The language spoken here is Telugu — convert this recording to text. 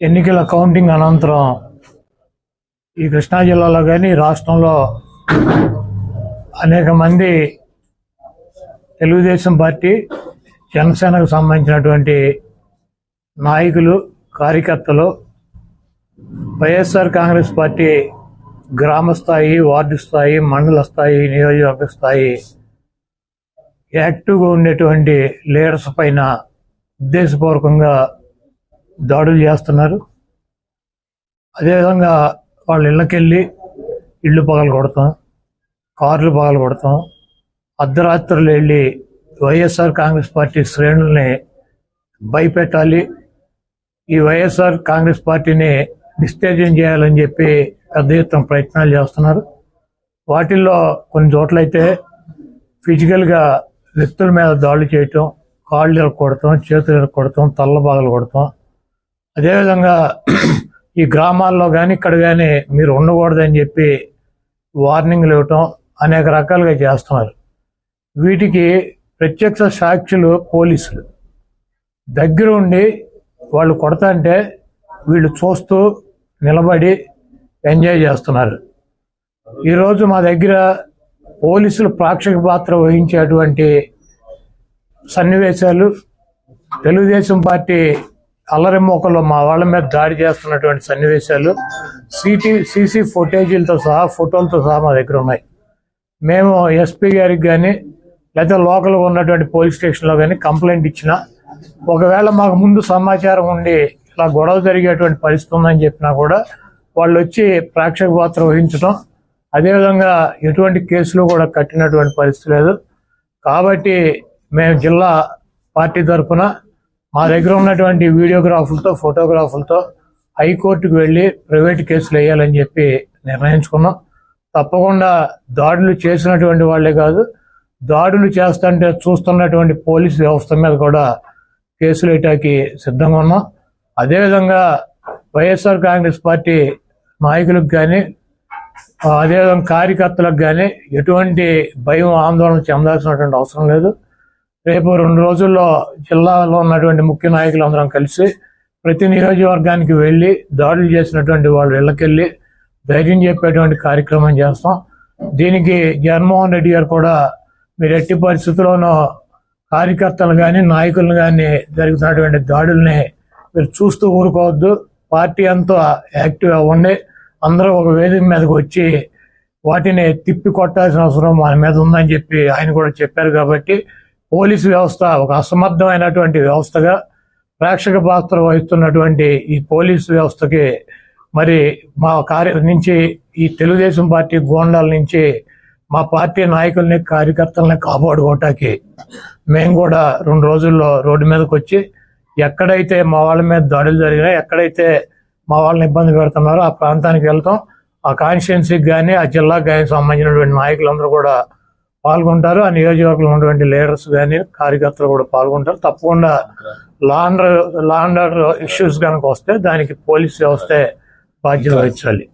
ఎన్నికల కౌంటింగ్ అనంతరం ఈ కృష్ణా జిల్లాలో కానీ రాష్ట్రంలో అనేక మంది తెలుగుదేశం పార్టీ, జనసేనకు సంబంధించినటువంటి నాయకులు, కార్యకర్తలు వైఎస్ఆర్ కాంగ్రెస్ పార్టీ గ్రామ స్థాయి, వార్డు స్థాయి, మండల స్థాయి, నియోజకవర్గ స్థాయి యాక్టివ్గా ఉండేటువంటి లీడర్స్ పైన ఉద్దేశపూర్వకంగా దాడులు చేస్తున్నారు. అదేవిధంగా వాళ్ళ ఇళ్ళకెళ్ళి ఇళ్ళు పగలు కొడతాం, కార్లు పగలు కొడతాం, అర్ధరాత్రులు వెళ్ళి వైఎస్ఆర్ కాంగ్రెస్ పార్టీ శ్రేణుల్ని భయపెట్టాలి, ఈ వైఎస్ఆర్ కాంగ్రెస్ పార్టీని డిస్టేజన్ చేయాలని చెప్పి పెద్ద ఎత్తున ప్రయత్నాలు చేస్తున్నారు. వాటిల్లో కొన్ని చోట్లయితే ఫిజికల్గా వ్యక్తుల మీద దాడులు చేయటం, కాళ్ళు ఇరక్కొడతాం, చేతులు ఇరక్కొడతాం, తల్ల బాగలు కొడతాం. అదేవిధంగా ఈ గ్రామాల్లో కానీ ఇక్కడ కానీ మీరు ఉండకూడదని చెప్పి వార్నింగ్లు ఇవ్వటం అనేక రకాలుగా చేస్తున్నారు. వీటికి ప్రత్యక్ష సాక్షులు పోలీసులు దగ్గర ఉండి వాళ్ళు కొడతాంటే వీళ్ళు చూస్తూ నిలబడి ఎంజాయ్ చేస్తున్నారు. ఈరోజు మా దగ్గర పోలీసులు ప్రేక్షక పాత్ర వహించేటువంటి సన్నివేశాలు, తెలుగుదేశం పార్టీ అల్లరిమోకలో మా వాళ్ళ మీద దాడి చేస్తున్నటువంటి సన్నివేశాలు సీసీ ఫుటేజీలతో సహా, ఫోటోలతో సహా మా దగ్గర ఉన్నాయి. మేము ఎస్పీ గారికి కానీ లేదా లోకల్గా ఉన్నటువంటి పోలీస్ స్టేషన్లో కానీ కంప్లైంట్ ఇచ్చినా, ఒకవేళ మాకు ముందు సమాచారం ఉండి ఇలా గొడవ జరిగేటువంటి పరిస్థితి ఉందని చెప్పినా కూడా వాళ్ళు వచ్చి ప్రేక్షక పాత్ర వహించడం, అదేవిధంగా ఎటువంటి కేసులు కూడా కట్టినటువంటి పరిస్థితి లేదు. కాబట్టి మేము జిల్లా పార్టీ తరఫున మా దగ్గర ఉన్నటువంటి వీడియోగ్రాఫులతో, ఫోటోగ్రాఫులతో హైకోర్టుకు వెళ్ళి ప్రైవేట్ కేసులు వేయాలని చెప్పి నిర్ణయించుకున్నాం. తప్పకుండా దాడులు చేసినటువంటి వాళ్ళే కాదు, దాడులు చేస్తుంటే చూస్తున్నటువంటి పోలీసు వ్యవస్థ మీద కూడా కేసులు వేయటానికి సిద్ధంగా ఉన్నాం. అదేవిధంగా వైఎస్ఆర్ కాంగ్రెస్ పార్టీ నాయకులకు కానీ, అదేవిధంగా కార్యకర్తలకు కానీ ఎటువంటి భయం, ఆందోళన చెందాల్సినటువంటి అవసరం లేదు. రేపు 2 రోజుల్లో జిల్లాలో ఉన్నటువంటి ముఖ్య నాయకులందరం కలిసి ప్రతి నియోజకవర్గానికి వెళ్ళి దాడులు చేసినటువంటి వాళ్ళ ఇళ్ళకెళ్ళి ధైర్యం చెప్పేటువంటి కార్యక్రమం చేస్తాం. దీనికి జగన్మోహన్ రెడ్డి గారు కూడా మీరు ఎట్టి పరిస్థితుల్లోనూ కార్యకర్తలు కానీ, నాయకులను కానీ జరుగుతున్నటువంటి దాడుల్ని మీరు చూస్తూ ఊరుకోవద్దు, పార్టీ అంతా యాక్టివ్ అవ్వండి, అందరూ ఒక వేదిక మీదకి వచ్చి వాటిని తిప్పి కొట్టాల్సిన అవసరం మన మీద ఉందని చెప్పి ఆయన కూడా చెప్పారు. కాబట్టి పోలీసు వ్యవస్థ ఒక అసమర్థమైనటువంటి వ్యవస్థగా ప్రేక్షక పాత్ర వహిస్తున్నటువంటి ఈ పోలీసు వ్యవస్థకి మరి మా నుంచి ఈ తెలుగుదేశం పార్టీ గోండాల నుంచి మా పార్టీ నాయకుల్ని, కార్యకర్తల్ని కాపాడుకోవటానికి మేము కూడా 2 రోజుల్లో రోడ్డు మీదకి వచ్చి ఎక్కడైతే మా వాళ్ళ మీద దాడులు జరిగినా, ఎక్కడైతే మా వాళ్ళని ఇబ్బంది పెడుతున్నారో ఆ ప్రాంతానికి వెళ్తాం. ఆ కాన్స్టిట్యున్సీకి కానీ, ఆ జిల్లాకు కానీ సంబంధించినటువంటి నాయకులందరూ కూడా పాల్గొంటారు. ఆ నియోజకవర్గంలో ఉన్నటువంటి లీడర్స్ కానీ, కార్యకర్తలు కూడా పాల్గొంటారు. తప్పకుండా లా అండ్ ఆర్డర్ ఇష్యూస్ కనుక వస్తే దానికి పోలీస్ వ్యవస్థే బాధ్యత వహించాలి.